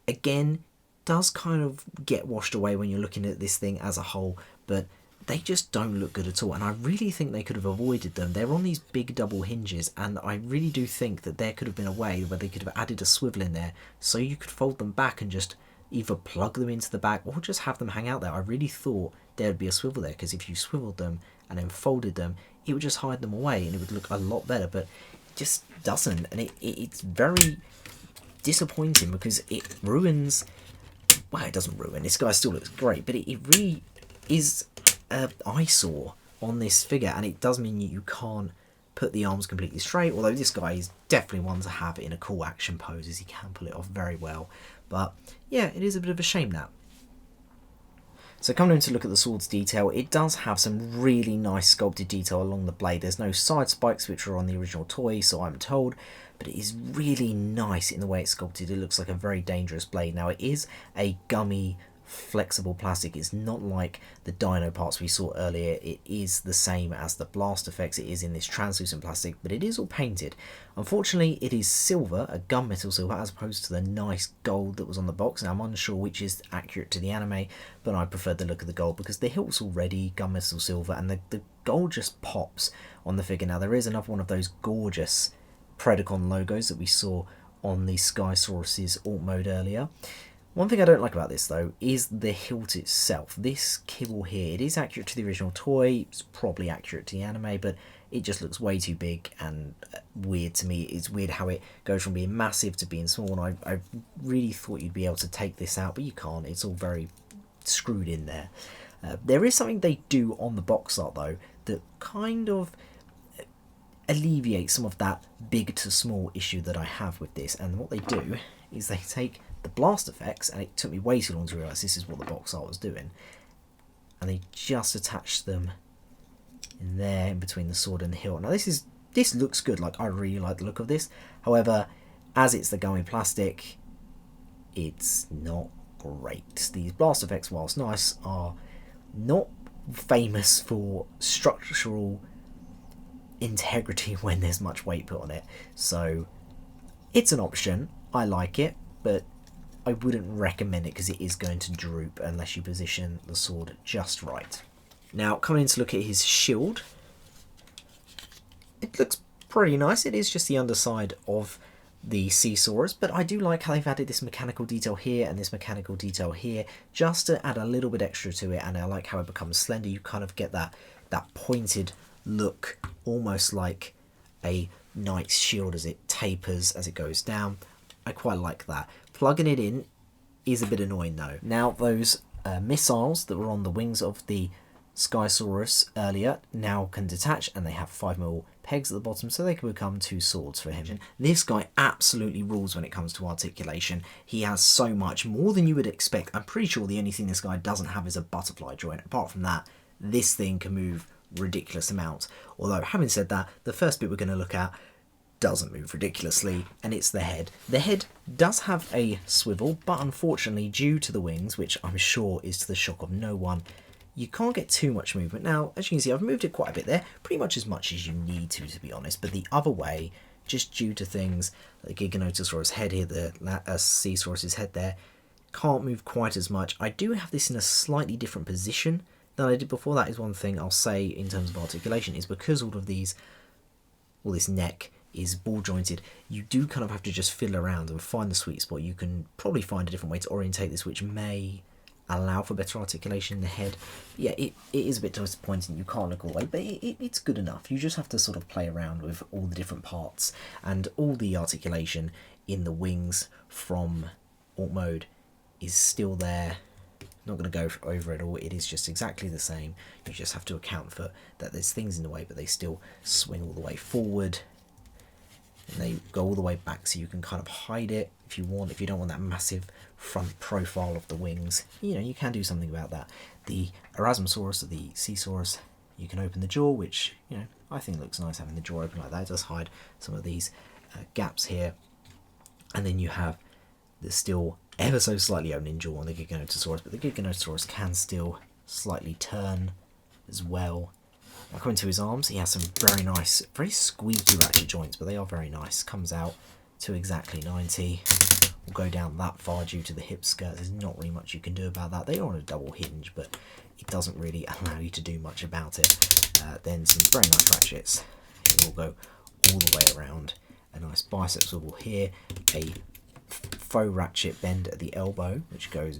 Again, does kind of get washed away when you're looking at this thing as a whole, but they just don't look good at all, and I really think they could have avoided them. They're on these big double hinges, and I really do think that there could have been a way where they could have added a swivel in there so you could fold them back and just either plug them into the back or just have them hang out there. I really thought there would be a swivel there, because if you swiveled them and then folded them, it would just hide them away and it would look a lot better, but it just doesn't, and it's very disappointing because it ruins, well, it doesn't ruin, this guy still looks great, but it really is eyesore on this figure, and it does mean you can't put the arms completely straight, although this guy is definitely one to have in a cool action pose, as he can pull it off very well. But yeah, it is a bit of a shame that. So coming in to look at the sword's detail, it does have some really nice sculpted detail along the blade. There's no side spikes, which are on the original toy, so I'm told, but it is really nice in the way it's sculpted. It looks like a very dangerous blade. Now, it is a gummy flexible plastic. It's not like the dino parts we saw earlier. It is the same as the blast effects. It is in this translucent plastic, but it is all painted. Unfortunately, it is silver, a gunmetal silver, as opposed to the nice gold that was on the box. Now, I'm unsure which is accurate to the anime, but I prefer the look of the gold because the hilt's already gunmetal silver, and the gold just pops on the figure. Now, there is another one of those gorgeous Predacon logos that we saw on the Skysaurus's alt mode earlier. One thing I don't like about this, though, is the hilt itself. This kibble here, it is accurate to the original toy, it's probably accurate to the anime, but it just looks way too big and weird to me. It's weird how it goes from being massive to being small, and I really thought you'd be able to take this out, but you can't. It's all very screwed in there. There is something they do on the box art, though, that kind of alleviates some of that big to small issue that I have with this, and what they do is they take the blast effects, and it took me way too long to realise this is what the box art was doing, and they just attached them in there in between the sword and the hilt. Now this looks good, like I really like the look of this. However, as it's the gummy plastic, it's not great. These blast effects, whilst nice, are not famous for structural integrity when there's much weight put on it, so it's an option. I like it, but I wouldn't recommend it because it is going to droop unless you position the sword just right. Now, coming in to look at his shield, it looks pretty nice. It is just the underside of the Seasaurus, but I do like how they've added this mechanical detail here and this mechanical detail here, just to add a little bit extra to it, and I like how it becomes slender. You kind of get that pointed look almost like a knight's shield as it tapers as it goes down. I quite like that. Plugging it in is a bit annoying though. Now those missiles that were on the wings of the Skysaurus earlier now can detach, and they have 5mm pegs at the bottom, so they can become 2 swords for him. This guy absolutely rules when it comes to articulation. He has so much, more than you would expect. I'm pretty sure the only thing this guy doesn't have is a butterfly joint. Apart from that, this thing can move ridiculous amounts. Although, having said that, the first bit we're going to look at doesn't move ridiculously, and it's the head. The head does have a swivel, but unfortunately, due to the wings, which I'm sure is to the shock of no one, you can't get too much movement. Now, as you can see, I've moved it quite a bit there, pretty much as much as you need to be honest, but the other way, just due to things like the Giganotosaurus head here, the Caesaurus's head there, can't move quite as much. I do have this in a slightly different position than I did before. That is one thing I'll say in terms of articulation, is because all this neck is ball jointed, you do kind of have to just fiddle around and find the sweet spot. You can probably find a different way to orientate this, which may allow for better articulation in the head. Yeah, it is a bit disappointing. You can't look all the way, but it's good enough. You just have to sort of play around with all the different parts, and all the articulation in the wings from Alt Mode is still there. Not going to go over it all. It is just exactly the same. You just have to account for that there's things in the way, but they still swing all the way forward. And they go all the way back, so you can kind of hide it if you want. If you don't want that massive front profile of the wings, you know, you can do something about that. The Erasmosaurus, or the Caesaurus, you can open the jaw, which, you know, I think looks nice having the jaw open like that. It does hide some of these gaps here. And then you have the still ever so slightly opening jaw on the Giganotosaurus, but the Giganotosaurus can still slightly turn as well. Now, coming to his arms, he has some very nice, very squeaky ratchet joints, but they are very nice. Comes out to exactly 90. Will go down that far due to the hip skirt. There's not really much you can do about that. They are on a double hinge, but it doesn't really allow you to do much about it. Then some very nice ratchets. It will go all the way around. A nice bicep swivel here. A faux ratchet bend at the elbow, which goes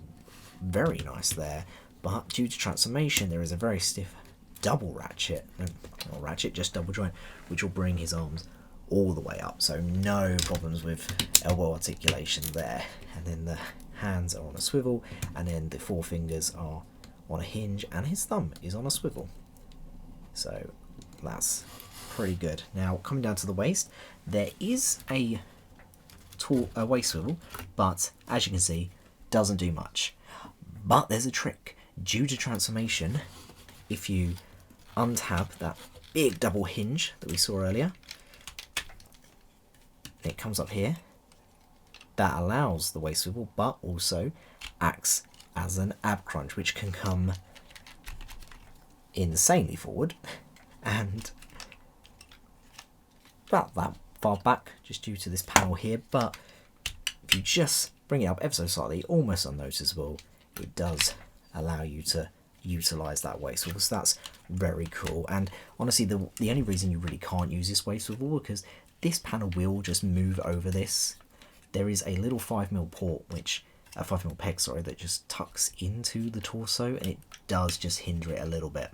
very nice there. But due to transformation, there is a very stiff double ratchet, not ratchet, just double joint, which will bring his arms all the way up, so no problems with elbow articulation there. And then the hands are on a swivel, and then the forefingers are on a hinge, and his thumb is on a swivel. So that's pretty good. Now, coming down to the waist, there is a waist swivel, but as you can see, doesn't do much. But there's a trick. Due to transformation, if you untab that big double hinge that we saw earlier, it comes up here. That allows the waist swivel, but also acts as an ab crunch, which can come insanely forward and about that far back, just due to this panel here. But if you just bring it up ever so slightly, almost unnoticeable, it does allow you to utilize that waist swivel. So that's very cool. And honestly, the only reason you really can't use this waist swivel, because this panel will just move over this. There is a little 5mm port, which a 5mm peg, sorry, that just tucks into the torso, and it does just hinder it a little bit.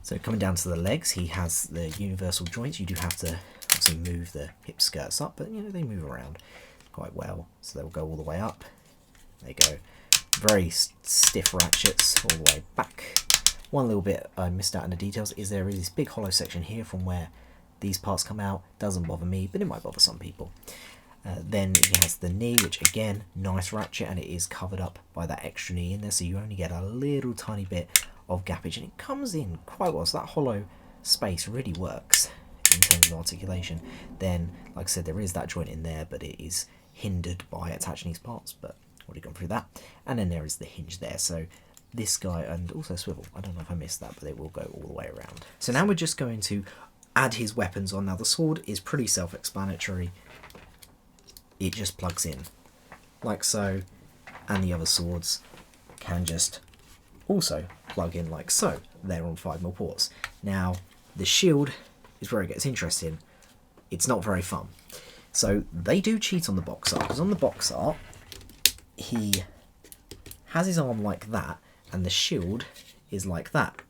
So coming down to the legs, he has the universal joints. You do have to obviously move the hip skirts up, but you know, they move around quite well. So they'll go all the way up. They go. Very stiff ratchets all the way back. One little bit I missed out in the details is there is this big hollow section here from where these parts come out. Doesn't bother me, but it might bother some people. Then he has the knee, which again, nice ratchet, and it is covered up by that extra knee in there, so you only get a little tiny bit of gappage, and it comes in quite well, so that hollow space really works in terms of articulation. Then, like I said, there is that joint in there, but it is hindered by attaching these parts, but already gone through that. And then there is the hinge there, so this guy, and also swivel, I don't know if I missed that, but it will go all the way around. So now we're just going to add his weapons on. Now the sword is pretty self-explanatory. It just plugs in like so, and the other swords can just also plug in like so. They're on 5mm ports. Now the shield is where it gets interesting. It's not very fun. So they do cheat on the box art, because on the box art he has his arm like that and the shield is like that.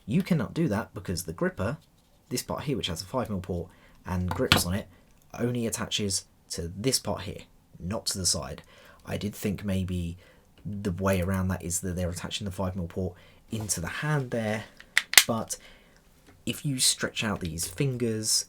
You cannot do that because the gripper this part here, which has a 5mm port and grips on it, only attaches to this part here, not to the side. I did think maybe the way around that is that they're attaching the 5mm port into the hand there, but if you stretch out these fingers,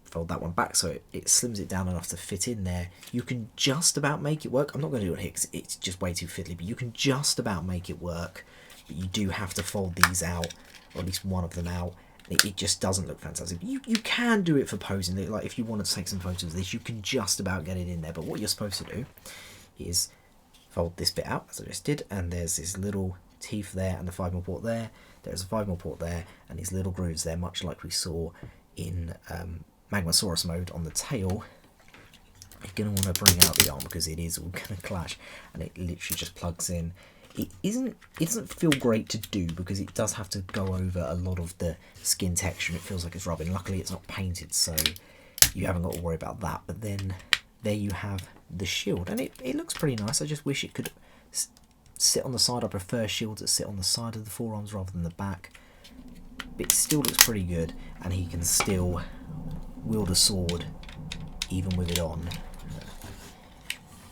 fold that one back so it slims it down enough to fit in there, you can just about make it work. I'm not going to do it here because it's just way too fiddly, but you can just about make it work. But you do have to fold these out, or at least one of them out. It just doesn't look fantastic. You can do it for posing. Like if you wanted to take some photos of this, you can just about get it in there. But what you're supposed to do is fold this bit out, as I just did, and there's this little teeth there and the 5mm port there. There's a 5mm port there and these little grooves there, much like we saw in Magmasaurus mode on the tail. You're going to want to bring out the arm because it is all going to clash, and it literally just plugs in. It doesn't feel great to do because it does have to go over a lot of the skin texture and it feels like it's rubbing. Luckily it's not painted, so you haven't got to worry about that. But then there you have the shield, and it looks pretty nice. I just wish it could sit on the side. I prefer shields that sit on the side of the forearms rather than the back. But it still looks pretty good, and he can still wield a sword even with it on.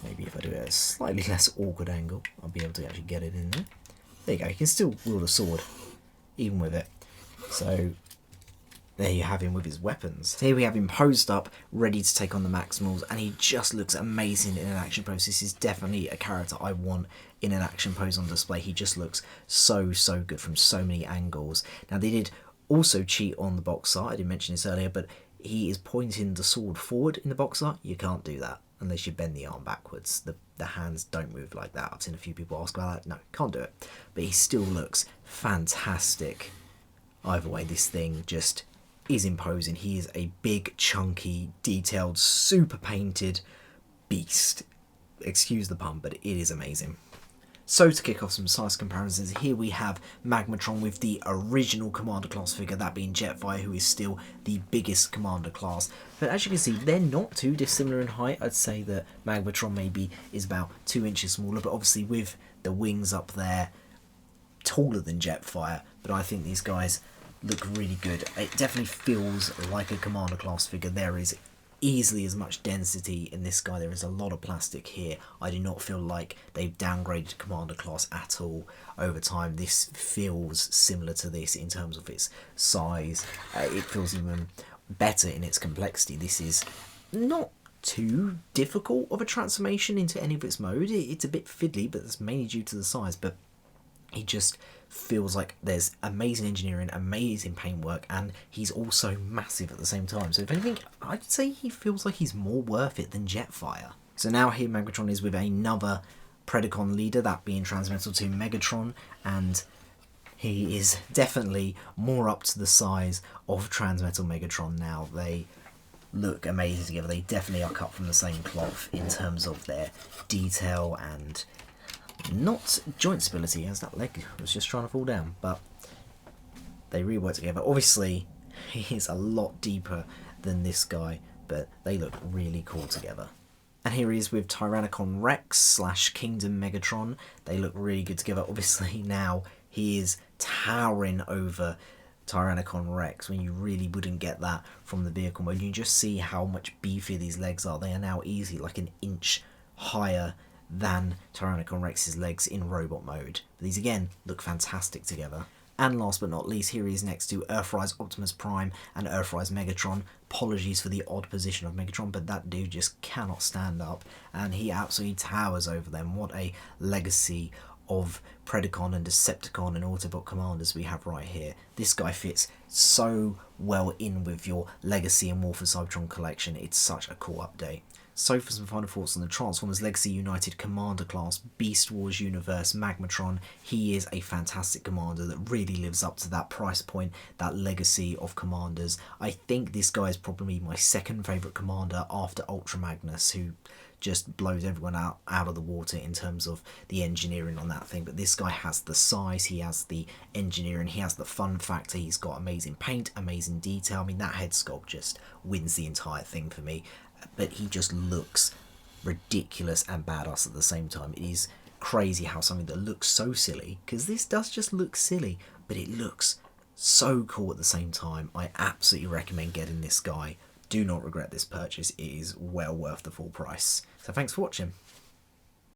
Maybe if I do it at a slightly less awkward angle, I'll be able to actually get it in there. There you go, you can still wield a sword, even with it. So, there you have him with his weapons. So here we have him posed up, ready to take on the Maximals, and he just looks amazing in an action pose. This is definitely a character I want in an action pose on display. He just looks so good from so many angles. Now, they did also cheat on the box art. I didn't mention this earlier, but he is pointing the sword forward in the box art. You can't do that unless you bend the arm backwards. The hands don't move like that. I've seen a few people ask about that. No, can't do it. But he still looks fantastic. Either way, this thing just is imposing. He is a big, chunky, detailed, super painted beast. Excuse the pun, but it is amazing. So to kick off some size comparisons, here we have Magmatron with the original Commander class figure, that being Jetfire, who is still the biggest Commander class. But as you can see, they're not too dissimilar in height. I'd say that Magmatron maybe is about 2 inches smaller, but obviously with the wings up there, taller than Jetfire. But I think these guys look really good. It definitely feels like a Commander class figure. There is easily as much density in this guy. There is a lot of plastic here. I do not feel like they've downgraded Commander class at all over time. This feels similar to this in terms of its size. It feels even better in its complexity. This is not too difficult of a transformation into any of its mode. It's a bit fiddly, but that's mainly due to the size. But it just feels like there's amazing engineering, amazing paintwork, and he's also massive at the same time. So if anything, I'd say he feels like he's more worth it than Jetfire. So now here Magmatron is with another Predacon leader, that being Transmetal 2 Megatron, and he is definitely more up to the size of Transmetal Megatron now. They look amazing together. They definitely are cut from the same cloth in terms of their detail and not joint stability, as that leg was just trying to fall down, but they really work together. Obviously, he's a lot deeper than this guy, but they look really cool together. And here he is with Tyrannicon Rex / Kingdom Megatron. They look really good together. Obviously, now he is towering over Tyrannicon Rex, when you really wouldn't get that from the vehicle mode. You can just see how much beefier these legs are. They are now easily like an inch higher than Tyrannicon Rex's legs in robot mode. But these again look fantastic together. And last but not least, here he is next to Earthrise Optimus Prime and Earthrise Megatron. Apologies for the odd position of Megatron, but that dude just cannot stand up, and he absolutely towers over them. What a legacy of Predacon and Decepticon and Autobot commanders we have right here. This guy fits so well in with your Legacy and War for Cybertron collection. It's such a cool update. So for some final thoughts on the Transformers Legacy United Commander class Beast Wars universe Magmatron, he is a fantastic commander that really lives up to that price point, that legacy of commanders. I think this guy is probably my second favourite commander after Ultra Magnus, who just blows everyone out of the water in terms of the engineering on that thing. But this guy has the size, he has the engineering, he has the fun factor, he's got amazing paint, amazing detail. I mean, that head sculpt just wins the entire thing for me. But he just looks ridiculous and badass at the same time. It is crazy how something that looks so silly, because this does just look silly, but it looks so cool at the same time. I absolutely recommend getting this guy. Do not regret this purchase. It is well worth the full price. So thanks for watching.